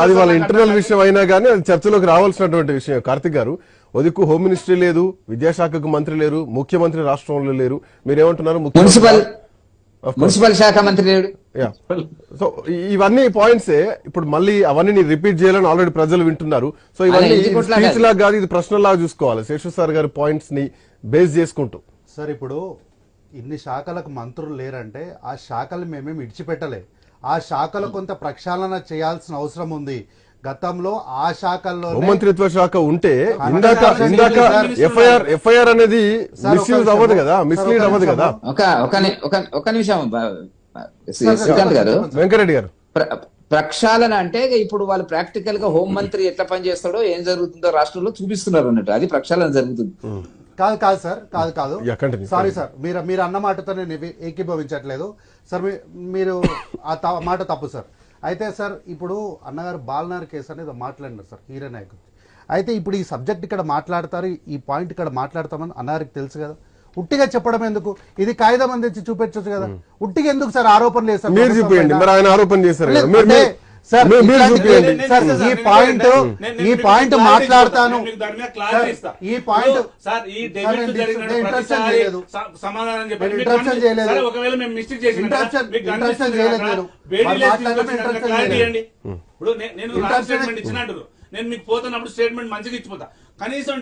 అది వాళ్ళ ఇంటర్నల్ విషయం అయినా కానీ అది చర్చలోకి రావాల్సినటువంటి విషయం. కార్తిక్ గారు, ఒదిక్కు హోమ్ మినిస్ట్రీ లేదు, విద్యాశాఖకు మంత్రి లేరు, ముఖ్యమంత్రి రాష్ట్రంలో లేరు. మీరేమంటున్నారు? మున్సిపల్ శాఖ మంత్రి లేడు. సో ఇవన్నీ పాయింట్సే. ఇప్పుడు మళ్ళీ అవన్నీ రిపీట్ చేయాలని ఆల్రెడీ ప్రజలు వింటున్నారు. సో ఇవన్నీ స్పీచ్ లాగా కాదు, ఇది ప్రశ్నలాగా చూసుకోవాలి. శేషు సార్ గారి పాయింట్స్ ని బేస్ చేసుకుంటూ. సార్, ఇప్పుడు ఇన్ని శాఖలకు మంత్రులు లేరంటే ఆ శాఖలు మేమేమి ఇడిచిపెట్టలే. ఆ శాఖలో కొంత ప్రక్షాళన చేయాల్సిన అవసరం ఉంది. గతంలో ఆ శాఖల్లో హోంమంత్రిత్వ శాఖ ఉంటే ఇందాక ఎఫ్ఐఆర్ అనేది మిస్యూజ్ అవ్వదు కదా, మిస్లీడ్ అవ్వదు కదా. ఒక నిమిషం శ్రీకాంత్ గారు, వెంకరెడ్డి గారు, ప్రక్షాళన అంటే ఇప్పుడు వాళ్ళు ప్రాక్టికల్ గా హోంమంత్రి ఎట్లా పనిచేస్తాడో ఏం జరుగుతుందో రాష్ట్రంలో చూపిస్తున్నారు అన్నట్టు, అది ప్రక్షాళన జరుగుతుంది. కాదు సార్, కాదు. సారీ సార్, మీరు అన్న మాటతో నేను ఏకీభవించట్లేదు సార్. మీరు ఆ మాట తప్పు సార్. అయితే సార్, ఇప్పుడు అన్నగారు బాలనార్ కేసు అనేది మాట్లాడినారు సార్, హీరో నాయకుడు. అయితే ఇప్పుడు ఈ సబ్జెక్ట్ ఇక్కడ మాట్లాడతారు, ఈ పాయింట్ ఇక్కడ మాట్లాడతామని అన్నగారికి తెలుసు కదా. ఉట్టిగా చెప్పడం ఎందుకు? ఇది కాగితం అందించి చూపించచ్చు కదా. ఉట్టిగా ఎందుకు సార్ ఆరోపణలు చేస్తారు? మీరు చూపించండి, మరి ఆయన ఆరోపణ చేశారు. ఈ పాయింట్ మాట్లాడతాను. ఈ పాయింట్ నేను మీకు పోతున్నప్పుడు స్టేట్మెంట్ మంచిగా ఇచ్చిపోతా. కనీసం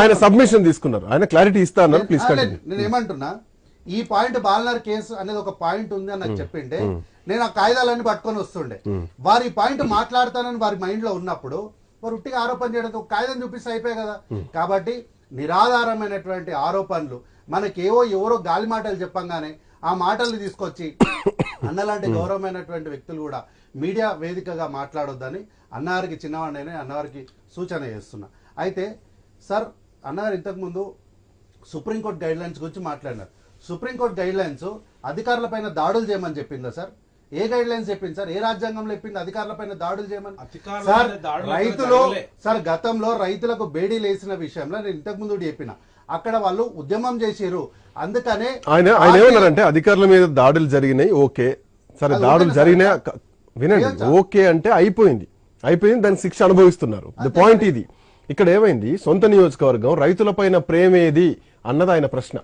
ఆయన సబ్మిషన్ తీసుకున్నారు, ఆయన క్లారిటీ ఇస్తాను. Please continue. నేను ఏమంటున్నా, ఈ పాయింట్ బాలనర్ కేసు అనేది ఒక పాయింట్ ఉంది అని నాకు చెప్పిండే, నేను ఆ కాగితాలన్నీ పట్టుకొని వస్తుండే. వారి పాయింట్ మాట్లాడతానని వారి మైండ్ లో ఉన్నప్పుడు వారు ఉట్టిగా ఆరోపణ చేయడం ఒక కాగితం చూపిస్తే అయిపోయాయి కదా. కాబట్టి నిరాధారమైనటువంటి ఆరోపణలు మనకేవో ఎవరో గాలి మాటలు చెప్పంగానే ఆ మాటల్ని తీసుకొచ్చి అన్నలాంటి గౌరవమైనటువంటి వ్యక్తులు కూడా మీడియా వేదికగా మాట్లాడొద్దని అన్నగారికి, చిన్నవాడిని అన్నగారికి సూచన చేస్తున్నా. అయితే సార్, అన్నగారు ఇంతకుముందు సుప్రీంకోర్టు గైడ్ లైన్స్ గురించి మాట్లాడినారు. సుప్రీంకోర్టు గైడ్ లైన్స్ అధికారులపైన దాడులు చేయమని చెప్పిందా సార్? ఏ గైడ్ లైన్స్ చెప్పింది సార్? ఏ రాజ్యాంగంలో చెప్పింది అధికారులపైన దాడులు చేయమని? సార్, సార్ గతంలో రైతులకు బేడీలు వేసిన విషయంలో నేను ఇంతకుముందు చెప్పిన, అక్కడ వాళ్ళు ఉద్యమం చేసారు. అందుకనే ఆయన ఏమన్నారంటే అధికారుల మీద దాడులు జరిగినాయి, ఓకే సరే దాడులు జరిగినాయి, వినండి, ఓకే అంటే అయిపోయింది, దానికి శిక్ష అనుభవిస్తున్నారు. ది పాయింట్ ఇది. ఇక్కడ ఏమైంది, సొంత నియోజకవర్గం, రైతులపైన ప్రేమేది అన్నది ఆయన ప్రశ్న.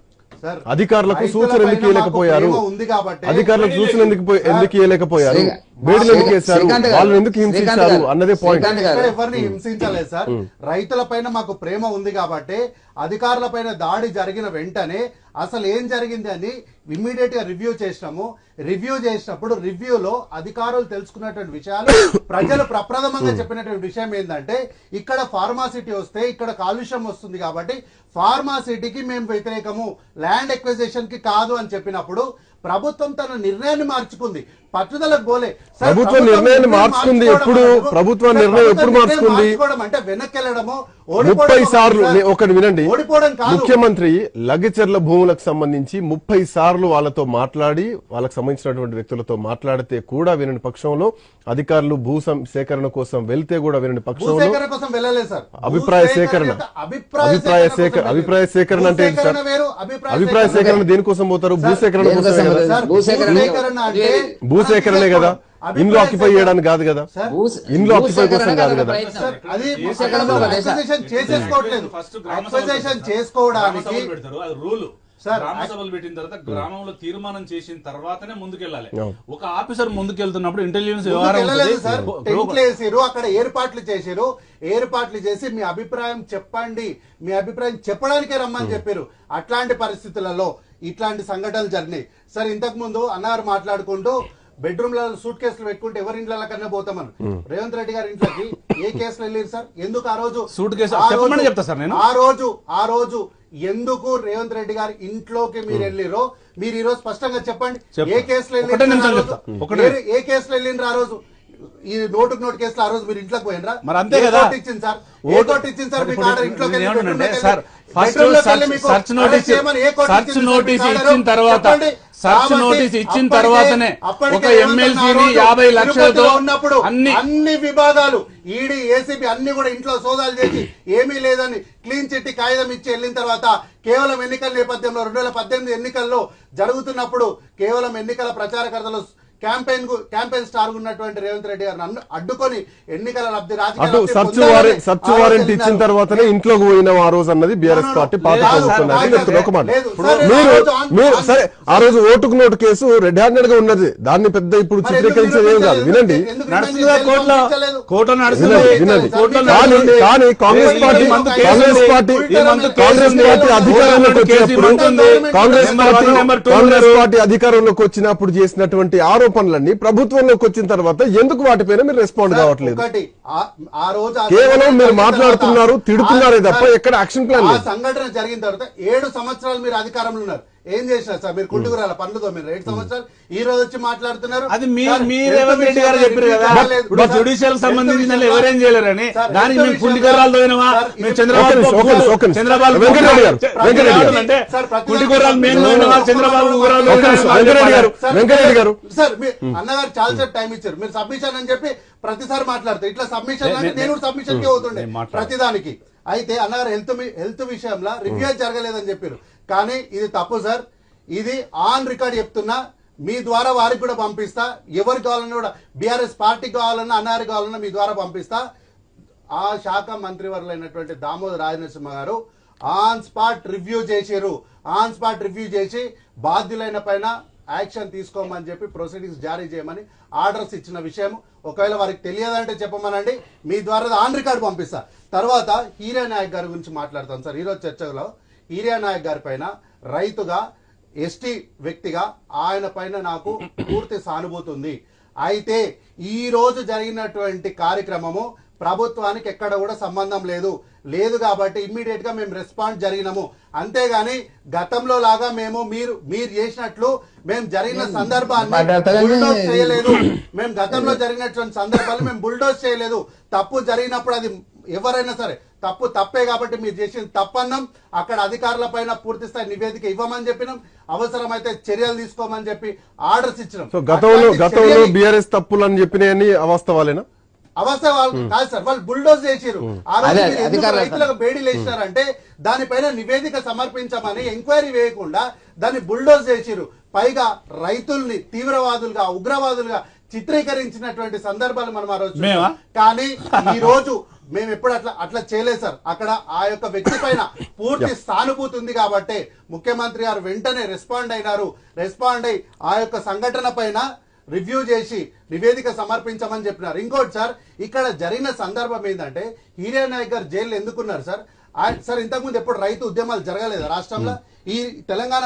అధికారులకు సూచన ఎందుకు ఇవ్వలేకపోయారు? అధికారులకు సూచన ఎందుకు ఇవ్వలేకపోయారు? బేడీలు ఎందుకు వేశారు? వాళ్ళని ఎందుకు హింసించారు అన్నదే పాయింట్. ఎవరిని హింసించలేదు సార్. రైతుల పైన మాకు ప్రేమ ఉంది కాబట్టి అధికారుల పైన దాడి జరిగిన వెంటనే అసలు ఏం జరిగింది అని ఇమ్మీడియట్ గా రివ్యూ చేసినాము. రివ్యూ చేసినప్పుడు రివ్యూలో అధికారులు తెలుసుకున్నటువంటి విషయాలు, ప్రజలు ప్రప్రథమంగా చెప్పినటువంటి విషయం ఏంటంటే, ఇక్కడ ఫార్మాసిటీ వస్తే ఇక్కడ కాలుష్యం వస్తుంది కాబట్టి ఫార్మాసిటీకి మేము వ్యతిరేకము, ల్యాండ్ ఎక్విజిషన్ కి కాదు అని చెప్పినప్పుడు ప్రభుత్వం తన నిర్ణయాన్ని మార్చుకుంది, పట్టుదలకు పోలే. ప్రభుత్వం నిర్ణయాన్ని మార్చుకుంది ఎప్పుడు? ప్రభుత్వం నిర్ణయం ఎప్పుడు మార్చుకుంది? అంటే వెనక్కి వెళ్ళడము, 30 సార్లు. ఒకటి వినండి, ముఖ్యమంత్రి లగచర్ల భూములకు సంబంధించి 30 సార్లు వాళ్ళతో మాట్లాడి, వాళ్ళకి సంబంధించినటువంటి వ్యక్తులతో మాట్లాడితే కూడా వినని పక్షంలో, అధికారులు భూ సేకరణ కోసం వెళ్తే కూడా వినని పక్షంలో, అభిప్రాయ సేకరణ అంటే ఏంటి సార్? అభిప్రాయ సేకరణ దేనికోసం పోతారు? భూసేకరణ కోసం. భూసేకరణే కదా, ఇండ్లు ఆక్యుపై చేయడానికి కాదు కదా, ఇండ్లు ఆక్యుపై కోసం కాదు కదా. చేసుకోవడానికి గ్రామ సభలు పెట్టిన తర్వాత గ్రామంలో తీర్మానం చేసిన తర్వాతనే ముందుకెళ్ళాలి. ఒక ఆఫీసర్ ముందుకెళ్తున్నప్పుడు ఇంటెలిజెన్స్ అక్కడ ఏర్పాట్లు చేసి మీ అభిప్రాయం చెప్పండి, మీ అభిప్రాయం చెప్పడానికే రమ్మని చెప్పారు. అట్లాంటి పరిస్థితులలో ఇట్లాంటి సంఘటనలు జరిగినాయి సార్. ఇంతకు ముందు అన్నారు మాట్లాడుకుంటూ బెడ్రూమ్ లో సూట్ కేసులు పెట్టుకుంటే ఎవరి ఇంట్లో కన్నా పోతామని రేవంత్ రెడ్డి గారి ఇంట్లోకి ఏ కేసులు వెళ్ళారు సార్? ఎందుకు ఆ రోజు సూట్ కేసు చెప్తా సార్ నేను. ఆ రోజు ఎందుకు రేవంత్ రెడ్డి గారి ఇంట్లోకి మీరు వెళ్ళిరో మీరు ఈ రోజు స్పష్టంగా చెప్పండి. ఏ కేసులు ఏ కేసులు వెళ్ళిండ్రు ఆ రోజు? ఈ నోటు కేసులు ఆ రోజు మీరు ఇంట్లోకి పోయినరా? మరి అంతే కదా. ఇచ్చింది సార్, ఏ కోర్టు ఇచ్చింది సార్ మీకు ఆర్డర్? ఇంట్లోకి సర్చ్ నోటీస్ ఇచ్చిన తర్వాతనే ఒక ఎమ్మెల్సీని 50 లక్షలతో అన్ని విభాగాలు, ఈడీ, ఏసీబీ అన్ని కూడా ఇంట్లో సోదాలు చేసి ఏమీ లేదని క్లీన్ చిట్టి కాగితం ఇచ్చి వెళ్ళిన తర్వాత కేవలం ఎన్నికల నేపథ్యంలో 2018 ఎన్నికల్లో జరుగుతున్నప్పుడు కేవలం ఎన్నికల ప్రచారకర్తలు క్యాంపెయిన్ స్టార్ ఉన్నటువంటి రేవంత్ రెడ్డి గారు అడ్డుకొని ఎన్నికల లబ్ధి అటు సర్చ్ వారెంట్ ఇచ్చిన తర్వాతనే ఇంట్లోకి పోయిన ఆ రోజు అన్నది బీఆర్ఎస్ పార్టీ పాత ప్రభుత్వం ఒక మాట. మీరు సరే ఆ రోజు ఓటుకు నోటు కేసు రెడ్ హ్యాండెడ్ గా ఉన్నది, దాన్ని పెద్ద ఇప్పుడు చిత్రీకరించేది ఏం కాదు. వినండి కానీ కాంగ్రెస్ పార్టీ అధికారంలోకి వచ్చినప్పుడు చేసినటువంటి ఆరోపణలన్నీ ప్రభుత్వంలోకి వచ్చిన తర్వాత ఎందుకు వాటిపైన మీరు రెస్పాండ్ కావట్లేదు? కేవలం మీరు మాట్లాడుతున్నారు, తిడుతున్నారే తప్ప ఎక్కడ యాక్షన్ ప్లాన్ లేదు. సంఘటన జరిగిన తర్వాత 7 సంవత్సరాలు మీరు అధికారంలో ఉన్నారు, ఏం చేసినారు సార్? మీరు కుంటుకురాల పనులతో మీరు 7 సంవత్సరాలు ఈ రోజు వచ్చి మాట్లాడుతున్నారు. అది రేవంత్ రెడ్డి గారు చెప్పారు కదా, జుడిషియల్ సంబంధించిన ఎవరేం చేయలేరని. దానికి మేము కుంటికర్రాలు పోయినామా? మేము చంద్రబాబు వెంకరెడ్డి గారు సార్ అన్నగారు చాలా సేపు టైం ఇచ్చారు. మీరు సబ్మిషన్ అని చెప్పి ప్రతిసారి మాట్లాడతారు. ఇట్లా సబ్మిషన్ అంటే నేను సబ్మిషన్ కి అవుతుండే ప్రతిదానికి. అయితే అన్నగారు హెల్త్ విషయంలో రివ్యూ జరగలేదని చెప్పారు, కానీ ఇది తప్పు సార్. ఇది ఆన్ రికార్డ్ చెప్తున్నా, మీ ద్వారా వారికి కూడా పంపిస్తా. ఎవరికి కావాలన్నా కూడా, బీఆర్ఎస్ పార్టీకి కావాలన్నా అన్నగారికి కావాలన్నా మీ ద్వారా పంపిస్తా. ఆ శాఖ మంత్రివర్యులైనటువంటి దామోదర్ రాజనరసింహ గారు ఆన్ స్పాట్ రివ్యూ చేశారు. ఆన్ స్పాట్ రివ్యూ చేసి బాధ్యులైన పైన యాక్షన్ తీసుకోమని చెప్పి ప్రొసీడింగ్స్ జారీ చేయమని ఆర్డర్స్ ఇచ్చిన విషయం ఒకవేళ వారికి తెలియదంటే చెప్పమనండి, మీ ద్వారా ఆన్ రికార్డ్ పంపిస్తా. తర్వాత హీరియా నాయక్ గారి గురించి మాట్లాడతాను సార్. ఈరోజు చర్చలో హీరియా నాయక్ గారి పైన రైతుగా, ఎస్టీ వ్యక్తిగా ఆయన పైన నాకు పూర్తి సానుభూతి ఉంది. అయితే ఈ రోజు జరిగినటువంటి కార్యక్రమము ప్రభుత్వానికి ఎక్కడ కూడా సంబంధం లేదు కాబట్టి ఇమ్మీడియట్ గా మేము రెస్పాండ్ జరిగినాము. అంతేగాని గతంలో లాగా మీరు చేసినట్లు మేము జరిగిన సందర్భాన్ని బుల్డోజ్ చేయలేదు. మేము గతంలో జరిగినటువంటి సందర్భాలు మేము బుల్డోజ్ చేయలేదు. తప్పు జరిగినప్పుడు అది ఎవరైనా సరే తప్పే కాబట్టి మీరు చేసిన తప్పన్నాం. అక్కడ అధికారుల పైన పూర్తి స్థాయి నివేదిక ఇవ్వమని చెప్పినాం, అవసరమైతే చర్యలు తీసుకోమని చెప్పి ఆర్డర్స్ ఇచ్చినాం. గతంలో బీఆర్ఎస్ తప్పులు అని చెప్పినాయని అవాస్తవాలేనా? అవస్థ వాళ్ళు కాదు సార్, వాళ్ళు బుల్డోజ్ చేసిరు. ఆ రోజు రైతులకు బేడీలు వేసినారంటే దానిపైన నివేదిక సమర్పించమని ఎంక్వైరీ వేయకుండా దాన్ని బుల్డోజ్ చేసిరు. పైగా రైతుల్ని తీవ్రవాదులుగా, ఉగ్రవాదులుగా చిత్రీకరించినటువంటి సందర్భాలు మనం ఆ రోజు. కానీ ఈ రోజు మేము ఎప్పుడు అట్లా చేయలేదు సార్. అక్కడ ఆ యొక్క వ్యక్తి పైన పూర్తి సానుభూతి ఉంది కాబట్టి ముఖ్యమంత్రి గారు వెంటనే రెస్పాండ్ అయినారు. రెస్పాండ్ అయి ఆ యొక్క సంఘటన పైన రివ్యూ చేసి నివేదిక సమర్పించమని చెప్పినారు. ఇంకోటి సార్, ఇక్కడ జరిగిన సందర్భం ఏంటంటే హీరియా నాయక్ గారు జైలు ఎందుకున్నారు సార్? సార్ ఇంతకుముందు ఎప్పుడు రైతు ఉద్యమాలు జరగలేదు రాష్ట్రంలో? ఈ తెలంగాణ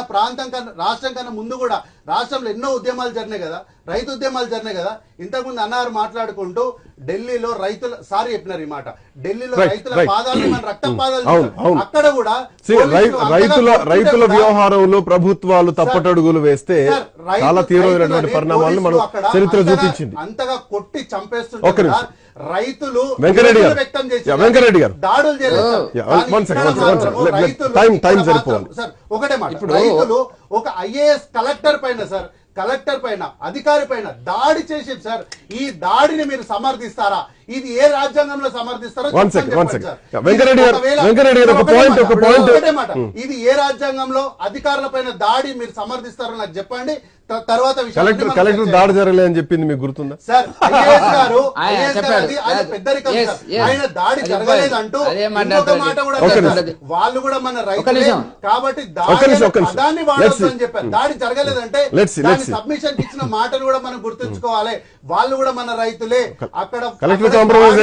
రాష్ట్రం కన్నా ముందు కూడా రాష్ట్రంలో ఎన్నో ఉద్యమాలు జరిగినాయి కదా, రైతు ఉద్యమాలు జరిగినాయి కదా. ఇంతకుముందు అన్నారు మాట్లాడుకుంటూ ఢిల్లీలో రైతుల చెప్పినారు ఈ మాట, ఢిల్లీలో రైతుల పాదాలు మన రక్త పాదాలు, అక్కడ కూడా రైతుల వ్యవహారంలో ప్రభుత్వాలు తప్పటడుగులు వేస్తే చాలా తీవ్రమైనటువంటి పరిణామాలను మనం చరిత్ర చూపించింది. అంతగా కొట్టి చంపేస్తుంటారు రైతులు వ్యక్తం చేసి దాడులు చేయలేదు. ఒకటే మాట, రైతులు ఒక ఐఏఎస్ కలెక్టర్ పైన అధికారి పైన దాడి చేసి సార్, ఈ దాడిని మీరు సమర్థిస్తారా? ఇది ఏ రాజ్యాంగంలో సమర్థిస్తారో ఇది ఏ రాజ్యాంగంలో అధికారుల పైన దాడి మీరు సమర్థిస్తారో నాకు చెప్పండి. తర్వాత కలెక్టర్ దాడి జరగలేదు అని చెప్పింది మీకు గుర్తుందా సార్? ఐఏఎస్ గారు పెద్దరికం, ఆయన దాడి జరగలేదంటూ ఇంకొక మాట కూడా వాళ్ళు కూడా మన రైతులే కాబట్టి దాన్ని వాడొద్దు అని చెప్పారు. దాడి జరగలేదంటే సబ్మిషన్ ఇచ్చిన మాటలు కూడా మనం గుర్తుంచుకోవాలి. వాళ్ళు కూడా మన రైతులే. అక్కడ కలెక్టర్ కాంప్రమైజ్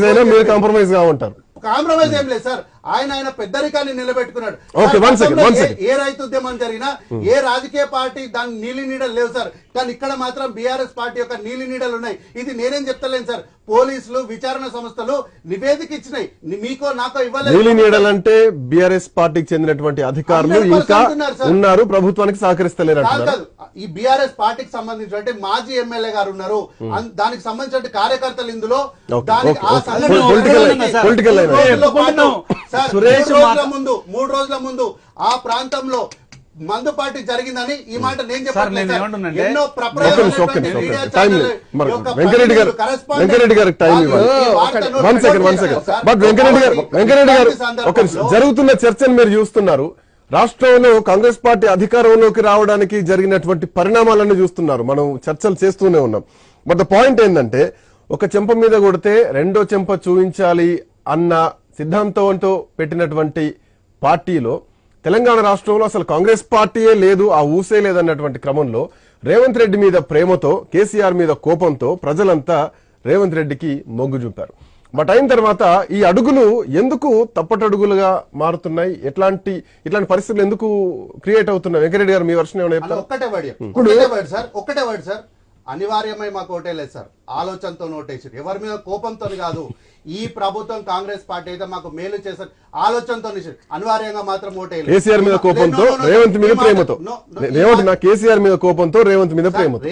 అయినా మీరు కాంప్రమైజ్ గా ఉంటారు. కాంప్రమైజ్ ఏం లేదు సార్. ఆయన పెద్దరికాన్ని నిలబెట్టుకున్నాడు. ఏ రైతు ఉద్యమం జరిగినా ఏ రాజకీయ పార్టీ దాని నీలి నీడలు లేవు సార్, కానీ ఇక్కడ మాత్రం బీఆర్ఎస్ పార్టీ యొక్క నీలి నీడలు ఉన్నాయి. ఇది నేనేం చెప్తలేను సార్, పోలీసులు విచారణ సంస్థలు నివేదిక ఇచ్చినాయి, మీకో నాకో ఇవ్వలేదు. నీలి నీడలంటే బీఆర్ఎస్ పార్టీకి చెందినటువంటి అధికారులు ఇంకా ఉన్నారు, ప్రభుత్వానికి సహకరిస్తలేరు. ఈ బీఆర్ఎస్ పార్టీకి సంబంధించిన మాజీ ఎమ్మెల్యే గారు ఉన్నారు, దానికి సంబంధించిన కార్యకర్తలు ఇందులో మూడు రోజుల ముందు ఆ ప్రాంతంలో మందుపాటి జరిగిందని ఈ మాట నేను చెప్పట్లేదు. ఎన్నో వెంకరెడ్డి గారికి టైం ఇవ్వాలి. One second. బట్ వెంకరెడ్డి గారు జరుగుతున్న చర్చను మీరు చూస్తున్నారు. రాష్ట్రంలో కాంగ్రెస్ పార్టీ అధికారంలోకి రావడానికి జరిగినటువంటి పరిణామాలను చూస్తున్నారు. మనం చర్చలు చేస్తూనే ఉన్నాం. బట్ ద పాయింట్ ఏంటంటే, ఒక చెంప మీద కొడితే రెండో చెంప చూపించాలి అన్న సిద్ధాంతంతో పెట్టినటువంటి పార్టీలో తెలంగాణ రాష్ట్రంలో అసలు కాంగ్రెస్ పార్టీయే లేదు, ఆ ఊసే లేదన్నటువంటి క్రమంలో రేవంత్ రెడ్డి మీద ప్రేమతో, కేసీఆర్ మీద కోపంతో ప్రజలంతా రేవంత్ రెడ్డికి మొగ్గు చూపారు. బట్ అయిన తర్వాత ఈ అడుగులు ఎందుకు తప్పటడుగులుగా మారుతున్నాయి? ఇట్లాంటి పరిస్థితులు ఎందుకు క్రియేట్ అవుతున్నాయి? వెంకరెడ్డి గారు, మీ వర్షం ఏమైనా చెప్తారా? ఒక్కటే వర్డ్ సార్, అనివార్యమై మాకు ఓటేలేదు సార్, ఆలోచనతో ఓటేసారు. ఎవరి మీద కోపంతో కాదు. ఈ ప్రభుత్వం కాంగ్రెస్ పార్టీ అయితే మాకు మేలు చేశారు ఆలోచనతో, అనివార్యంగా మాత్రం ఓటేయలేదు. కేసీఆర్ మీద కోపంతో, రేవంత్ మీద ప్రేమతో. కేసీఆర్ మీద కోపంతో, రేవంత్ మీద ప్రేమతో.